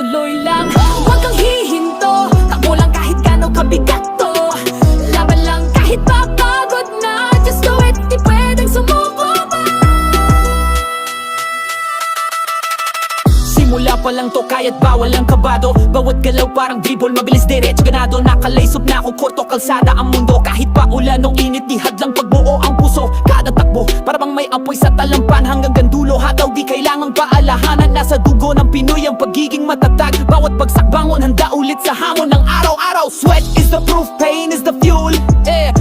tuloy lang. Huwag kang hihinto, takbo lang kahit gaano kabigat to. Laban lang kahit papagod na, just do it, di pwedeng sumuko pa. Simula pa lang to, kaya't bawal ang kabado. Bawat galaw parang dribble, mabilis diretso ganado. Nakalaysop na ako, korto kalsada ang mundo. Kahit pa ulan o init, di hadlang pagbuo ang puso. Kada takbo, para bang may apoy sa talampan. Hanggang gandulo, hataw di kailangang paalahanan. Nasa dugo ng Pinoy ang pagiging matatag. Bawat bagsak bangon, handa ulit sa hamon ng araw-araw. Sweat is the proof, pain is the fuel.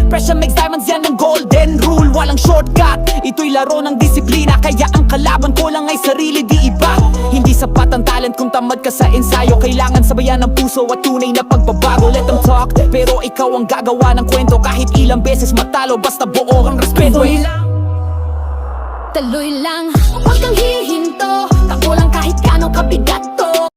Pressure makes diamonds, yan ang golden rule. Walang shortcut, ito'y laro ng disiplina. Kaya ang kalaban ko lang ay sarili, di iba. Hindi sapat ang talent kung tamad ka sa ensayo. Kailangan sabayan ng puso at tunay na pagbabago. Let them talk, pero ikaw ang gagawa ng kwento. Kahit ilang beses matalo, basta buo ang respeto. Taloy lang, huwag kang hihinto, takbo lang kahit gaano kabigat to.